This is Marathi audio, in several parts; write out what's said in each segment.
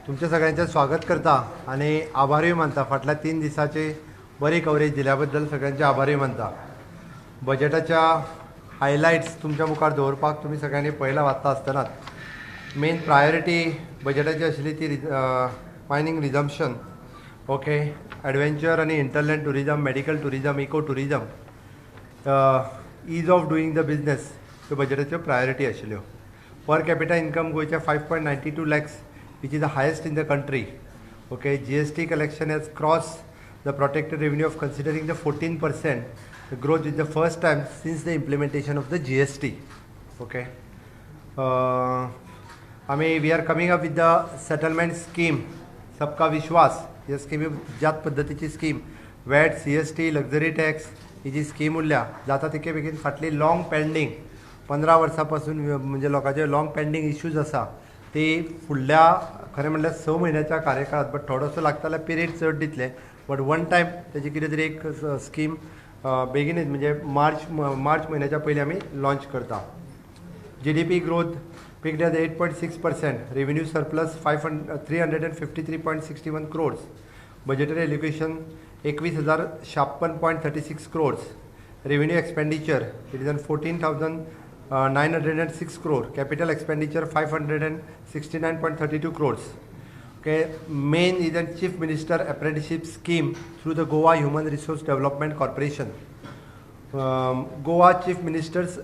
तुमच्या सगळ्यांचे स्वागत करता आणि आभारही मानता. फाटल्या 3 दिसाचे बरी कव्हरेज दिल्याबद्दल सगळ्यांचे आभारही मानता. बजेटाच्या हायलाइट्स तुमच्या मुखार दवरपाक तुम्ही सगळ्यांनी पयला वाचता आसतनाच मेन प्रायोरिटी बजेटाची आशिल्ली ती मायनिंग रिजम्पशन, ओके, एडवेंचर आणि hinterland tourism, medical tourism, eco tourism, ease of doing the business ह्यो बजेटाच्यो प्रायोरिटी आशिल्ल्यो. पर कॅपिटा इन्कम गोयचे 5.92 lakhs, which is the highest in the country. Okay, GST collection has crossed the protected revenue of considering the 14%. The growth is the first time since the implementation of the GST. Okay. We are coming up with the settlement scheme, Sabka Vishwas. He scheme ज्यात पद्धतीची scheme VAT, CST, luxury tax ही जी स्कीम उरल्या जाता तिके बेगीन फाटली लॉंग पेंडींग 15 वर्सांपासून म्हणजे लोकांचे लॉंग पेंडींग इश्यूज आसा ती फुडल्या खरें म्हणल्यार 6 म्हयन्याच्या कार्यकाळात बट थोडोसो लागताले पिरियड चड दितले बट वन टायम तेजी कितें तरी एक स्कीम बेगीनच म्हणजे मार्च म्हयन्याच्या पयलीं आमी लॉन्च करता. GDP growth peaked at 8.6%, revenue surplus 353.61 crores, budgetary allocation 21,056.36 crores, revenue expenditure it is on 14,906 crore, capital expenditure 569.32 crores. Okay, main is the Chief Minister Apprenticeship Scheme through the Goa Human Resource Development Corporation. Goa Chief Minister's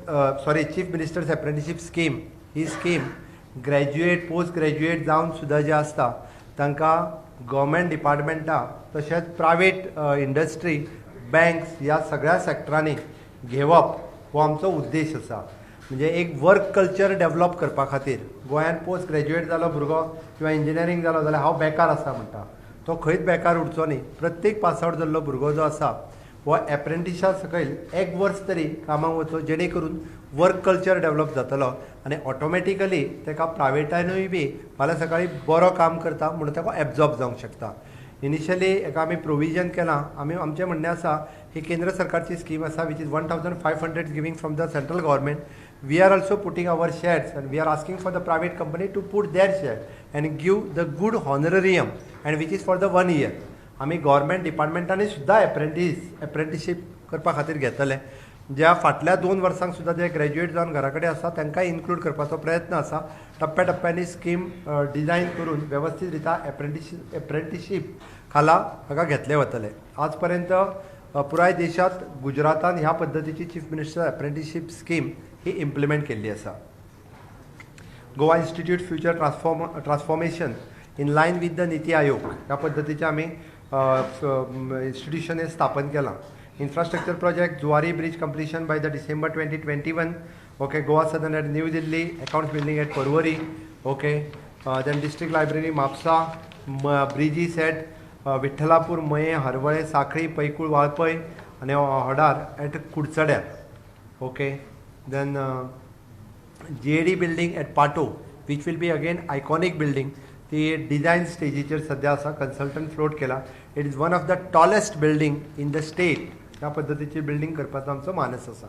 Apprenticeship Scheme he scheme graduate, post graduate जावन सुद्दां जे आसता तांकां गव्हर्मेंट डिपार्टमेंटा तशेंच प्रायवेट इंडस्ट्री, बँक्स ह्या सगळ्या सॅक्टरांनी घेवप हो आमचो उद्देश आसा. म्हणजे एक वर्क कल्चर डेवलप करपा खातीर गोंयांत पोस्ट ग्रॅज्युएट जालो भुरगो किंवा इंजिनियरींग जालो जाल्यार हांव बेकार आसा म्हणटा, तो खंयच बेकार उरचो न्ही. प्रत्येक पास आवट जाल्लो भुरगो जो आसा हो एप्रेंटिसा सकयल 1 वर्स तरी कामाक वचो, जेणे करून वर्क कल्चर डेवलप जातलो आनी ऑटोमॅटिकली ताका प्रायवेटानूय बी फाल्यां सकाळी बरो काम करता म्हणून ताका एब्जॉर्ब जावंक शकता. इनिशियली हाका आमी प्रोविजन केलां. आमचें म्हणणें आसा ही केंद्र सरकारची स्कीम आसा which is 1,500 giving from the central government. We are also putting our shares and we are asking for the private company to put their share and give the good honorarium and which is for the 1 year. आमी गव्हर्मेंट डिपार्टमेंटांनी सुद्दां एप्रेंटिशीप करपा खातीर घेतले. ज्या फाटल्या 2 वर्सांक सुद्दां जे ग्रॅज्युएट जावन घरा कडेन आसा तांकांय इन्क्लूड करपाचो प्रयत्न आसा. टप्प्याटप्प्यांनी स्कीम डिझायन करून वेवस्थीत रित्या एप्रेंटिशीप खाला हाका घेतले वतले. आज पर्यंत पुराय देशांत गुजरातान ह्या पद्दतीची चीफ मिनिस्टर एप्रेंटिशीप स्कीम ही इम्प्लिमेंट केल्ली आसा. Goa institute future transformation in line with the NITI Aayog ह्या पद्दतीचें आमी इंस्टिट्यूशन स्थापन केलां. Infrastructure project, Zuari Bridge completion by the December 2021. Okay, Goa Southern at New Delhi, accounts building at Parwari. Okay, then district library Mapsa, bridges at Vithalapur, Maye, Harvale, Sakri, Paikul, Walpai, and Hodar at Kudsader. Okay, then GAD building at Pato, which will be again iconic building. ती डिझायन स्टेजीचेर सध्या आसा, कन्सल्टंट फ्लोट केला. It is one of the tallest building in the state. ह्या पद्दतीची बिल्डिंग करपाचो आमचो मानस आसा.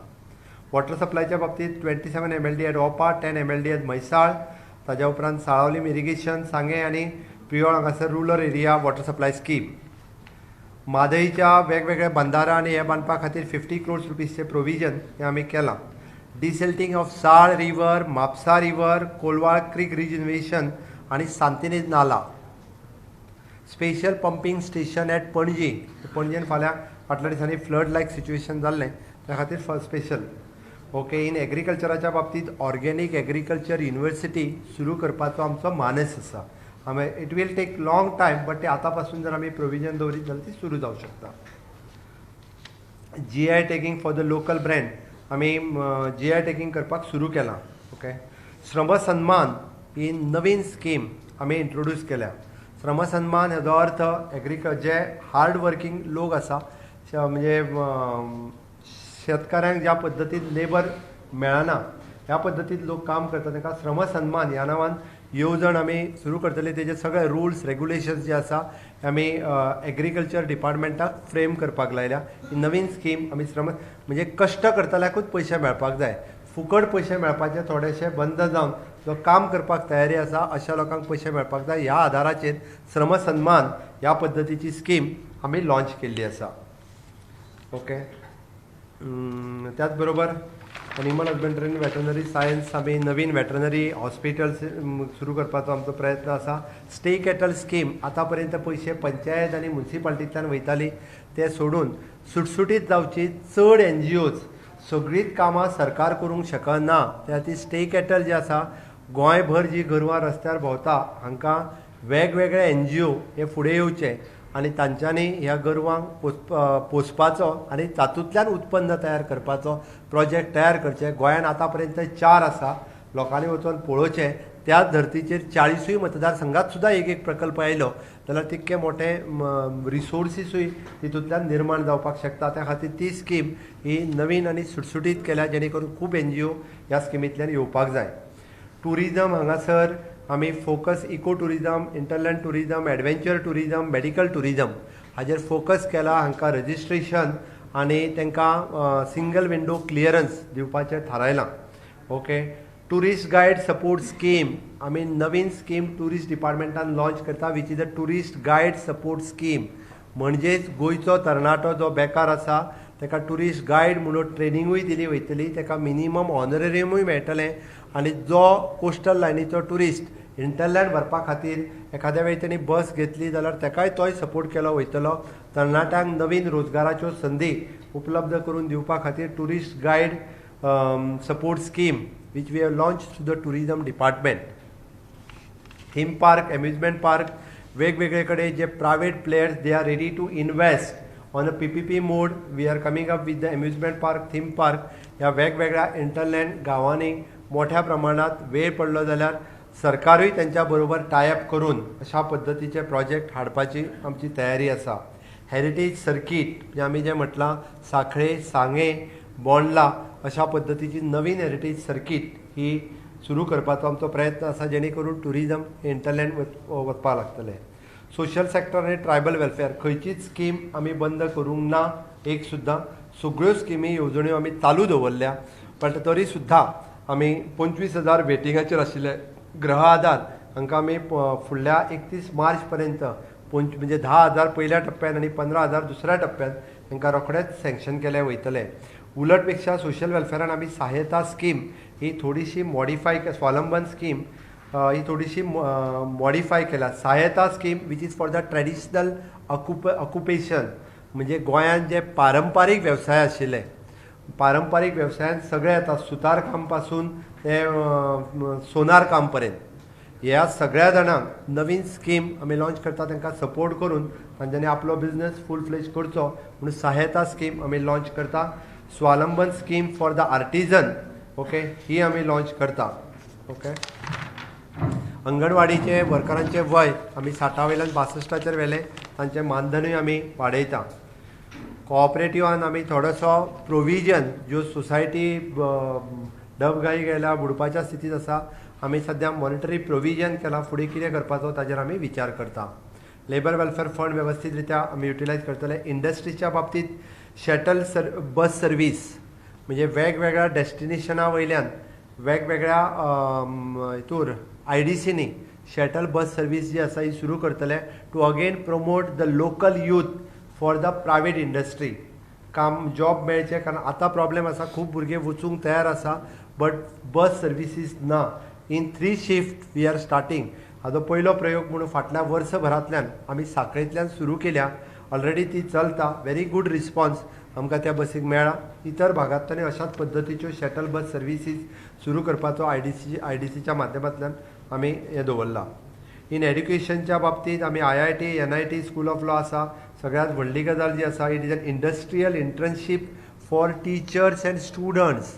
वॉटर सप्लायच्या बाबतीत 27 MLD at Opa, 10 MLD at Mhaisal, ताज्या उपरांत साळावलीम इरिगेशन, सांगे आनी पियोळ हांगासर rural area water supply scheme. म्हादईच्या वेगवेगळ्या बंधारा आनी हे बांदपा खातीर 50 crores रुपीजचे प्रोविजन हे आमी केलां. Desilting of Sal river, Mapusa river, Colvale creek regeneration आणि Santinez nala. Special pumping station at Panaji. पणजेन फाल्यां फाटल्या दिसांनी फ्लड लायक सिच्युएशन जाल्लें त्या खातीर स्पेशल. ओके, इन एग्रीकल्चराच्या बाबतींत ऑर्गेनीक एग्रीकल्चर युनिवर्सिटी सुरू करपाचो आमचो मानस आसा. It will take long time but ते आतां पासून जर आमी प्रोविजन दवरीत जाल्यार ती सुरू जावंक शकता. GI tagging for the local brand आमी GI टॅगिंग करपाक सुरू केलां. ओके, श्रम सन्मान ही नवीन स्कीम आमी इंट्रोड्यूस केल्या. श्रम सन्मान हेजो अर्थ जे हार्ड वर्किंग लोक आसा म्हणजे शेतकाऱ्यांक ज्या पद्दतीन लेबर मेळना ह्या पद्दतीन लोक काम करता तांकां श्रम सन्मान ह्या नांवान येवजण आमी सुरू करतले. तेजे सगळे रुल्स रेग्युलेशन्स जे आसा आमी एग्रीकल्चर डिपार्टमेंटाक फ्रेम करपाक लायल्या. ही नवीन स्कीम आमी श्रम म्हणजे कश्ट करतल्याकूच पयशे मेळपाक जाय. फुकट पैसे मेळपाचे थोडेशे बंद जावन जो काम करपाक तयारी आसा अशा लोकांक पैसे मेळपाक जाय ह्या आधाराचेर श्रम सन्मान ह्या पद्दतीची स्कीम आमी लॉन्च केल्ली आसा. ओके. त्याच बरोबर एनिमल हजबंड्री आनी वेटनरी सायन्स आमी नवीन वेटनरी हॉस्पिटल्स सुरू करपाचो आमचो प्रयत्न आसा. स्टे कॅटल स्कीम आतां पर्यंत पयशे पंचायत आनी म्युनिसिपालिटींतल्यान वयताली ते सोडून सुटसुटीत जावची चड NGOज सगळींच कामां सरकार करूंक शकना. त्या ती स्टे कॅटल जी आसा गोंयभर जी गोरवां रस्त्यार भोंवता हांकां वेगवेगळे NGO हे फुडें येवचे आनी तांच्यांनी ह्या गोरवांक पोसपाचो आनी तातूंतल्यान उत्पन्न तयार करपाचो प्रोजेक्ट तयार करचे. गोंयान आतां पर्यंत 4 आसा. लोकांनी वचून पळोवचें. त्याच धर्तीचेर 40 मतदारसंघात सुद्दां एक प्रकल्प आयलो जाल्यार तितके मोठे रिसोर्सीसूय तितूंतल्यान निर्माण जावपाक शकता. त्या खातीर ती स्कीम ही नवीन आनी सुटसुटीत केल्या जेणे करून खूब NGO ह्या स्किमींतल्यान येवपाक जाय. टुरिजम हांगासर आमी focus eco tourism, hinterland tourism, adventure tourism, medical tourism हाजेर फोकस केला. हांकां रजिस्ट्रेशन आनी तांकां सिंगल विंडो क्लियरन्स दिवपाचें थारायलां. Okay. Tourist guide support scheme आमी नवीन स्कीम टुरिस्ट डिपार्टमेंटान लॉन्च करता which is a tourist guide support scheme. म्हणजेच गोंयचो तरणाटो जो बेकार आसा ताका टुरिस्ट गायड म्हणून ट्रेनिंगूय दिली वयतली. ताका मिनिमम ऑनरेरियमूय मेळटलें आनी जो कोस्टल लायनीचो टुरिस्ट इंटरलँड व्हरपा खातीर एखाद्या वेळी ताणी बस घेतली जाल्यार ताकाय तोय सपोर्ट केलो वयतलो. तरणाट्यांक नवीन रोजगाराच्यो संदी उपलब्ध करून दिवपा खातीर tourist guide support scheme which we have launched through the tourism department. Theme park, amusement park, वेगवेगळे कडेन जे private players they are ready to invest on a PPP mode. We are coming up with the amusement park, theme park. ह्या वेगवेगळ्या इंटरलँड गांवांनी मोठ्या प्रमाणात वेळ पडलो जाल्यार सरकारूय त्यांच्या बरोबर टायअप करून अशा पद्दतीचे प्रोजेक्ट हाडपाची आमची तयारी आसा. हेरिटेज सर्कीट म्हणजे आमी जे म्हटलां सांखळे, सांगे, बोंडला अशा पद्दतीची नवीन हेरिटेज सर्कीट ही सुरू करपाचो आमचो प्रयत्न आसा जेणे करून टुरिजम इंटरलँड वचपाक लागतलें. सोशल सेक्टर आनी ट्रायबल वेलफेअर खंयचीच स्कीम आमी बंद करूंक ना. एक सुद्दां सगळ्यो स्किमी येवजण्यो आमी चालू दवरल्या. पण तरी सुद्दां आमी 25,000 वेटिंगाचेर आशिल्ले ग्रह आधार हांकां आमी फुडल्या 31 मार्च पर्यंत म्हणजे 10,000 पयल्या टप्प्यान आनी 15,000 दुसऱ्या टप्प्यान तांकां रोखडेच सँक्शन केले वयतले. उलटपेक्षा सोशल वेलफेअरान आमी सहायता स्कीम ही थोडीशी मॉडिफाय स्वावलंबन स्कीम ही थोडीशी मॉडिफाय केल्या. सहायता scheme which is for the traditional occupation म्हणजे गोंयांत जे पारंपारीक वेवसाय आशिल्ले पारंपारीक वेवसायांत सगळे येता सुतार काम पासून ते सोनार काम पर्यंत. ह्या सगळ्या जाणांक नवीन स्कीम आमी लॉन्च करता तांकां सपोर्ट करून तांच्यांनी आपलो बिझनेस फूल फ्लेज करचो म्हणून सहायता स्कीम आमी लॉन्च करता. Swavalamban scheme for the artisan okay ही आमी लॉन्च करता. ओके. अंगणवाडीचे वर्करांचे वय आमी 60 वयल्यान 62 व्हेलें. तांचें मानधनूय आमी वाडयता. कोऑपरेटिवान आमी थोडोसो प्रोविजन ज्यो सोसायटी डबघाई गेल्या बुडपाच्या स्थितीत आसा आमी सद्या मॉनिटरी प्रोविजन केला. फुडें कितें करपाचो ताजेर आमी विचार करता. लेबर वेलफेअर फंड वेवस्थीत रित्या आमी युटिलायज करतले. इंडस्ट्रीच्या बाबतीत शटल बस सर्वीस म्हणजे वेगवेगळ्या डेस्टिनेशना वयल्यान वेगवेगळ्या हितूर IDCनी शटल बस सर्वीस जी आसा ही सुरू करतले to again promote the local youth for the private industry. काम जॉब मेळचे कारण आतां प्रॉब्लेम आसा खूब भुरगे वचूंक तयार आसा बट बस सर्विसीस ना. In 3 shift we are starting. हाजो पयलो प्रयोग म्हणून फाटल्या वर्सभरांतल्यान आमी सांखळेंतल्यान सुरू केल्या. ऑलरेडी ती चलता. व्हेरी गुड रिस्पॉन्स आमकां त्या बसीक मेळ्ळा. इतर भागांतल्यान अशाच पद्दतीच्यो शटल बस सर्विसीस सुरू करपाचो IDCच्या माध्यमांतल्यान आमी हें दवरला. इन एड्युकेशनच्या बाबतींत आमी IIT, NIT, school of law आसा. सगळ्यांत व्हडली गजाल जी आसा it is an industrial internship for teachers end students.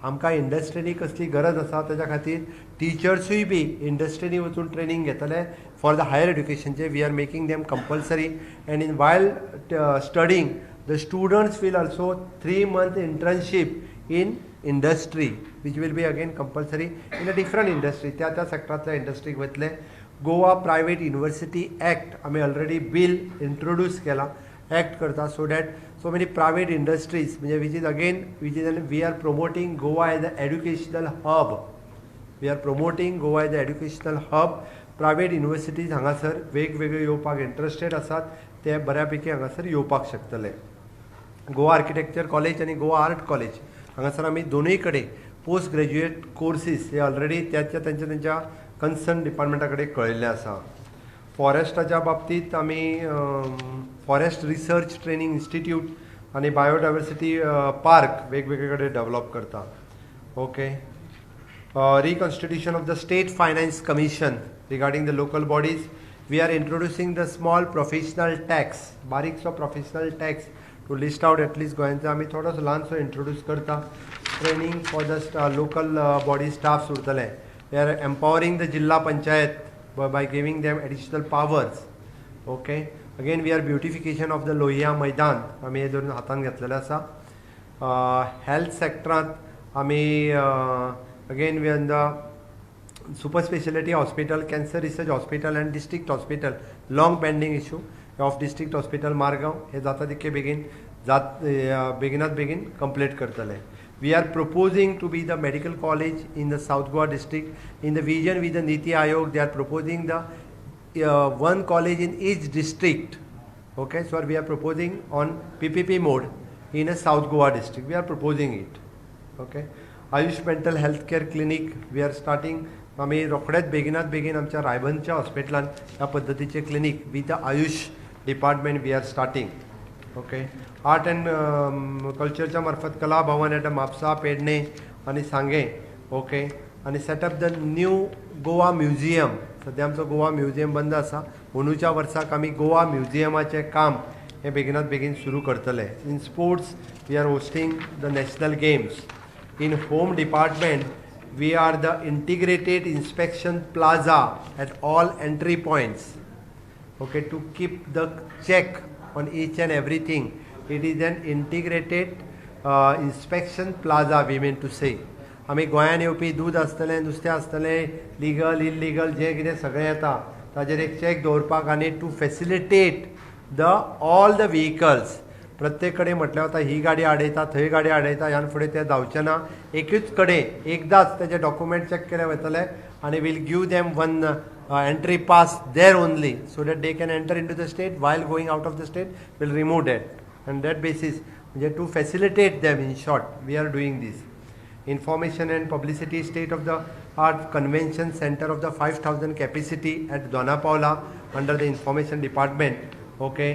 आमकां इंडस्ट्रीनी कसली गरज आसा ताच्या खातीर टिचर्सूय बी इंडस्ट्रीनी वचून ट्रेनिंग घेतले फॉर द हायर एड्युकेशनचे. We are making them compulsory and in while studying the students will also 3 month internship in industry which will be again compulsory in a different industry. त्या सेक्टरांतल्या इंडस्ट्रीक वतले. गोवा प्रायवेट युनिवर्सिटी एक्ट आमी ऑलरेडी बील इंट्रोड्यूस केला. एक्ट करता so that so many private industries, which is we are promoting Goa as an educational hub. We are promoting Goa as an educational hub. Private universities हांगासर वेगवेगळे येवपाक इंटरेस्टेड आसात, ते बऱ्यापैकी हांगासर येवपाक शकतले. गोवा आर्किटेक्चर कॉलेज आणि गोवा आर्ट कॉलेज हांगासर आमी दोनूय कडेन पोस्ट ग्रॅज्युएट कोर्सीस हे ऑलरेडी त्यांच्या कन्सर्न डिपार्टमेंटा कडेन कळयल्ले आसा. फॉरेस्टाच्या बाबतींत आमी फॉरेस्ट रिसर्च ट्रेनिंग इन्स्टिट्यूट आणि बायोडायवर्सिटी पार्क वेगवेगळे कडेन डेव्हलप करता. Okay. Reconstitution of the State Finance Commission regarding the local bodies. We are introducing the small professional tax, barikso professional tax, to list out at least goyanचा आम्ही थोडंसं ल्हानसो इंट्रोड्यूस करता. Training for the local body staff उरतले. We are empowering the Jilla Panchayat by giving them additional powers. Okay. Again we are beautification of the Lohia Maidan. आम्ही हे दोन हातान घेतलेले आसा. Health sector आम्ही again we are in the super specialty hospital, cancer research hospital and district hospital, long pending issue of district hospital Margaon हे जाता तितके बेगीन complete करतले. We are proposing to be the medical college in the South Goa district. In the vision with the Niti Ayog, they are proposing the one college in each district. Okay, so we are proposing on PPP mode in a South Goa district. We are proposing it. Okay. Ayush Mental Health Care Clinic we are starting. आम्ही रोखडेच बेगीन आमच्या रायबंदच्या हॉस्पिटलान ह्या पद्धतीचे clinic with the AYUSH department we are starting. Okay. Art and कल्चरच्या मार्फत कला भवन एट म्हापसा, पेडणे आणि सांगे. ओके. आणि setup the new Goa museum. सध्या आमचो गोवा म्युझियम बंद आसा. अंदूच्या वर्साक आमी गोवा म्युझियमाचें काम हे बेगीन सुरू करतले. In sports we are hosting the national games. In home department, we are the integrated inspection plaza at all entry points. Okay, to keep the check on each and everything. It is an integrated inspection plaza, we mean to say. आम्ही गोंयान येवपी दूध आसतलें, नुस्तें आसतलें, लिगल इल्लीगल जें कितें सगळें येता ताजेर एक चॅक दवरपाक आनी to facilitate the all the vehicles. प्रत्येक कडेन म्हटल्यार आतां ही गाडी आडयता, थंय गाडी आडयता, ह्यान फुडें तें जावचें ना. एकूच कडेन एकदांच तेजे डॉक्युमेंट चॅक केले वयतले आनी will give them one entry pass there only so that they can enter in to the state. While going out of the state will remove that on that basis. म्हणजे to facilitate them in short we are doing this. Information and publicity state of the art convention center of the 5,000 capacity at Dona Paula under the information department. Okay.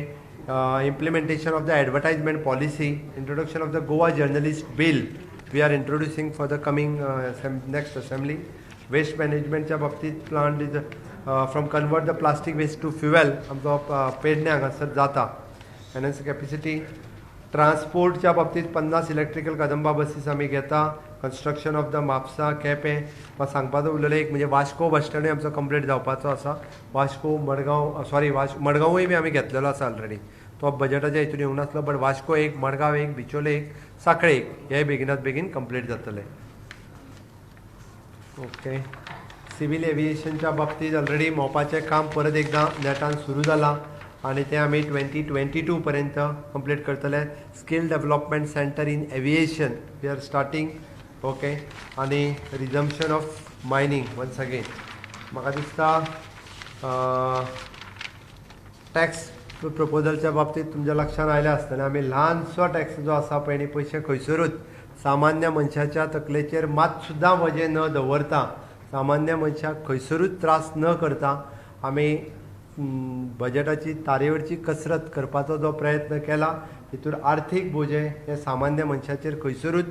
Implementation of the advertisement policy, introduction of the Goa journalist bill we are introducing for the coming next assembly. Waste management च्या बाबतीत plant is from convert the plastic waste to fuel आमचो पेडणे हांगासर जाता. Enhance capacity. ट्रान्सपोर्ट च्या बाबतीत 50 इलेक्ट्रिकल कदंबा बसीस आमी घेता. Construction of the Mapusa Quepem वा सांगपाचो उरलेलो एक म्हणजे वास्को बस स्टँडूय आमचो कंप्लीट जावपाचो आसा. वास्को मडगांव मडगांवूय बी आमी घेतलेलो आसा ऑलरेडी. तो बजेटाच्या हितून येवंक नासलो बट वास्को एक, मडगांव एक, बिचोले एक, साखळे एक हे बेगीन कंप्लीट जातले. ओके. सिव्हिल एव्हिएशनच्या बाबतीत ऑलरेडी मोपाचें काम परत एकदां नेटान सुरू जालां आणि ते आम्ही 2022 पर्यंत कंप्लीट करतले. Skill development centre in aviation we are starting. Okay. आणि resumption of mining once again. म्हाका दिसता टॅक्स प्रपोजलच्या बाबतीत तुमच्या लक्षात आयलें आसतलें आमी ल्हानसो टॅक्स जो आसा पळय न्ही पयशे खंयसरूच सामान्य मनशाच्या तकलेचेर मात सुद्दां वजें न दवरता, सामान्य मनशाक खंयसरूच त्रास न करता आमी बजेटाची तारेवरची कसरत करपाचो जो प्रयत्न केला तितून आर्थीक बोजे हे सामान्य मनशाचेर खंयसरूच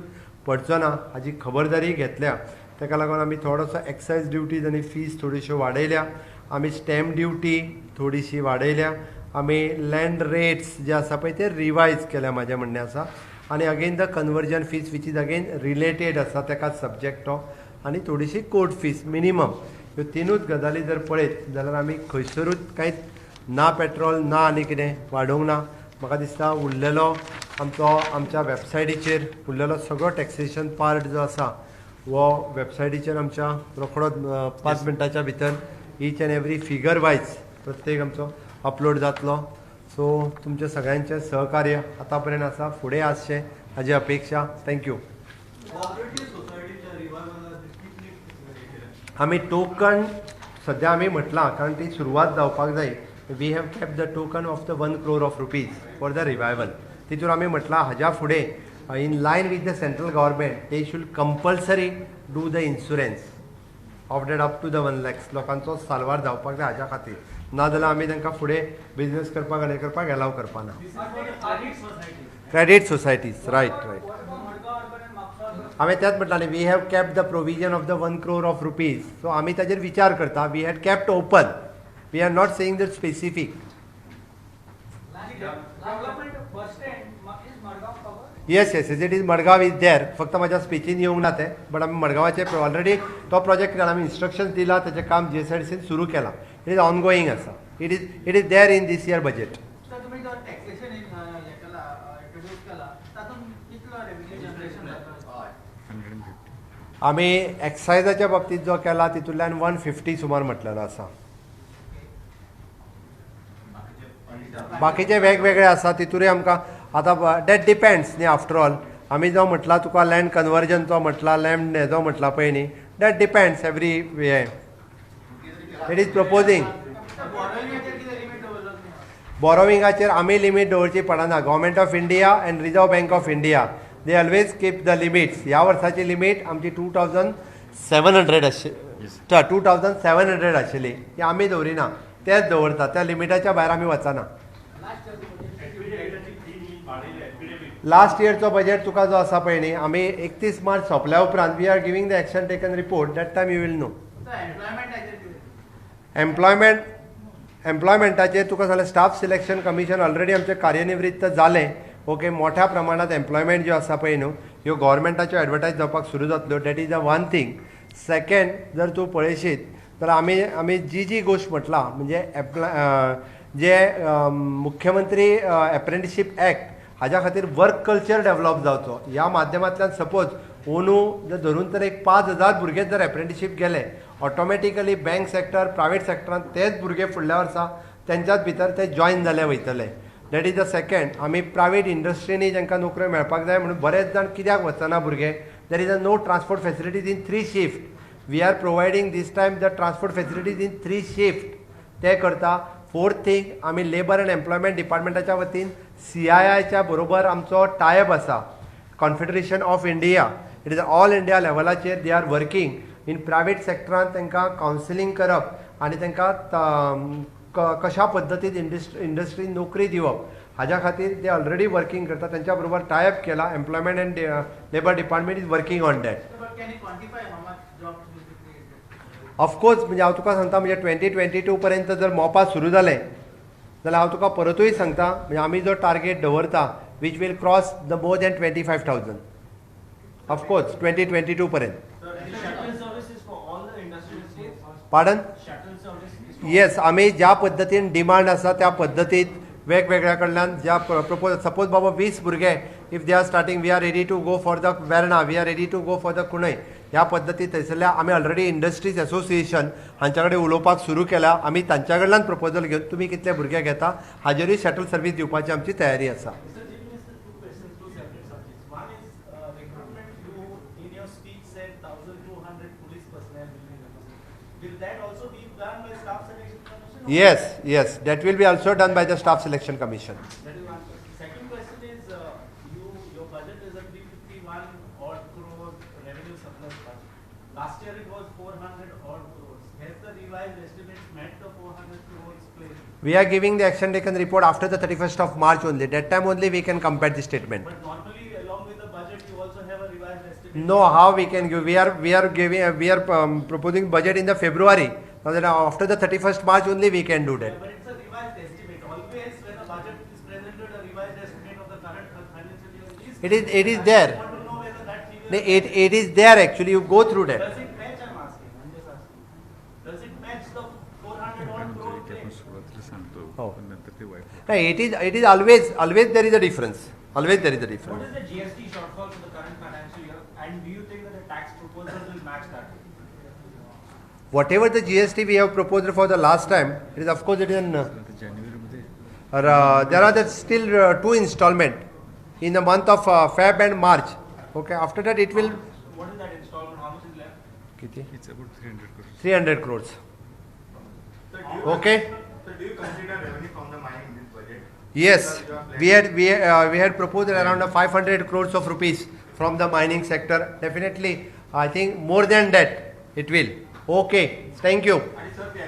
पडचो ना हाची खबरदारी घेतल्या. ताका लागून आमी थोडोसो एक्सायज ड्युटीज आनी फीज थोड्योश्यो वाडयल्या. आमी स्टॅम्प ड्युटी थोडीशी वाडयल्या. आमी लँड रेट्स जे आसा पळय ते रिवायज केल्या म्हाजें म्हणणें आसा. आनी again the conversion fees which is again related आसा तेकाच सब्जेक्ट तो. आनी थोडीशी कोर्ट फीज मिनिमम ह्यो तीनूच गजाली जर पळयत जाल्यार आमी खंयसरूच कांयच ना पेट्रोल ना आनी कितें वाडोवंक ना. म्हाका दिसता उरलेलो आमच्या वेबसायटीचेर उरलेलो सगळो टॅक्सेशन पार्ट जो आसा वो वेबसायटीचेर आमच्या रोखडोच 5 मिनटाच्या भितर each end every figure wise प्रत्येक आमचो अपलोड जातलो. सो तुमच्या सगळ्यांचे सहकार्य आतापर्यंत आसा, फुडें आसचें हाजी अपेक्षा. थँक्यू. आमी टोकन सध्या आमी म्हटलां कारण ती सुरवात जावपाक जाय. We have kept the token of the 1 crore of rupees for the revival. तितून आमी म्हटलां हाज्या फुडें in line with the central government they should compulsory do the insurance of debt up to the 1 lakhs. लोकांचो साल्वार जावपाक जाय हाज्या खातीर. नाजाल्यार आमी तांकां फुडें बिजनेस करपाक आनी करपाक एलाव करपाना. Credit societies right. हांवें तेंच म्हटलां न्ही, we have kept the provision of the 1 crore of rupees. So आमी ताजेर विचार करता. We had kept open. We are not saying that specific. Yes yes it is Madgaon is there. फक्त म्हाज्या स्पिचीन येवंक ना तें, बट आमी मडगांवाचे ऑलरेडी तो प्रोजेक्ट आमी इन्स्ट्रक्शन्स दिला, तेजें काम GSIDCन सुरू केलां. इट इज ऑनगोईंग आसा. It is there in this year budget. आमी एक्सायजाच्या बाबतींत जो केला तितूंतल्यान 150 सुमार म्हटलेलो आसा. बाकीचे वेगवेगळे आसा तितूनय आमकां आतां डेट डिपेंड्स न्ही. आफ्टर ऑल आमी जो म्हटला तुका लँड कन्वर्जनचो म्हटला, लँड हेजो म्हटला पळय न्ही, डेट डिपेंड्स एवरी हे. इट इज प्रपोजींग बॉरोविंगाचेर आमी लिमीट दवरची पडना. Government of India end reserve bank of India they always keep the limits. ह्या वर्साची लिमीट आमची 2700 आशिल्ली. 2700 आशिल्ली ती आमी दवरिना, तेच दवरता. त्या लिमिटाच्या भायर आमी वचना. लास्ट इयरचो बजेट तुका जो आसा पळय न्ही, आमी 31 मार्च सोंपल्या उपरांत we are giving the action taken report. That time you will know. एम्प्लॉयमेंटाचेर तुका जाल्यार स्टाफ सिलेक्शन कमिशन ऑलरेडी आमचें कार्यनिवृत्त जालें. ओके, मोठ्या प्रमाणात एम्प्लॉयमेंट ज्यो आसा पळय न्हू ह्यो गव्हर्मेंटाच्यो एडवर्टायज जावपाक सुरू जातल्यो. That is the one thing. Second, जर तूं पळयशीत जाल्यार आमी जी गोश्ट म्हटला म्हणजे जे मुख्यमंत्री एप्रेंटिसशीप एक्ट हाज्या खातीर वर्क कल्चर डेव्हलप जावचो. ह्या माध्यमांतल्यान सपोज ओनू जर धरून तर एक 5000 भुरगे जर एप्रेंटिसशीप गेले, ऑटोमॅटिकली बँक सेक्टर, प्रायवेट सेक्टरांत तेच भुरगे फुडल्या वर्सा तेंच्याच भितर ते जॉयन जाले वयतले. That is the second. आमी प्रायवेट इंडस्ट्रीनी जांकां नोकऱ्यो मेळपाक जाय म्हणून बरेच जाण कित्याक वचना भुरगे. There is a no transport facilities in 3 shift. We are providing this time the transport facilities in 3 shift. ते करता. फोर्थ थिंग, आमी लेबर एंड एम्प्लॉयमेंट डिपार्टमेंटाच्या वतीन CIIच्या बरोबर आमचो टायप आसा, confederation of India. It is all India लेवलाचेर they are working in private सेक्टरांत तांकां कावन्सिलींग करप आनी तांकां कशा पद्दतीन इंडस्ट्रीन नोकरी दिवप हाज्या खातीर ते ऑलरेडी वर्कींग करता. त्यांच्या बरोबर टायप केला. Employment end labour department is working on that. Of course म्हणजे हांव तुका सांगता म्हणजे 2022 पर्यंत जर मोपा सुरू जालें जाल्यार हांव तुका परतूय सांगता म्हणजे आमी जो टार्गेट दवरता which will cross the more than 25,000 of course 2022 पर्यंत. पाडन? येस, आमी ज्या पद्दतीन डिमांड आसा त्या पद्दतीन वेगवेगळ्या कडल्यान ज्या प्रपोज सपोज बाबा 20 भुरगे if they are starting we are ready to go for the Verna, we are ready to go for the कुणय. ह्या पद्दतीन थंयसरल्या आमी ऑलरेडी इंडस्ट्रीज एसोसिएशन हांच्या कडेन उलोवपाक सुरू केला. आमी तांच्या कडल्यान प्रपोजल घेवन तुमी कितले भुरगे घेता हाजेरूय शटल सर्वीस दिवपाची आमची तयारी आसा. Yes, that will be also done by the Staff Selection Commission. Second question is, your budget is a 351 odd crore revenue surplus budget. Last year it was 400 odd crores. Has the revised estimates met the 400 crores claim? We are giving the action taken report after the 31st of March only. That time only we can compare the statement. But normally along with the budget you also have a revised estimate. No, how we can give? We are proposing budget in the February. Now that after the 31st March only we can do that. But it's a revised estimate. Always when a budget is presented, a revised estimate of the current financial year is. It is there. I want to know whether that figure. It is there actually. You go through that. Does it match? I'm asking. I'm just asking. Does it match the 400 odd crore claim? Oh. No, it is always there is a difference. Always there is a difference. What is the GST shortfall for the current financial year, and do you think that the tax proposals will match that? Whatever the GST we have proposed for the last time, it is of course it is There are still 2 installment in the month of Feb and March. Okay, after that it will. What is that installment? How much is left? Kiti? It's about 300 crores. 300 crores. So do you Okay. So do you consider revenue from the mining in this budget? Yes, Because you are planning- we had proposed around 500 crores of rupees from the mining sector. Definitely, I think more than that it will. Okay, thank you. And sir, the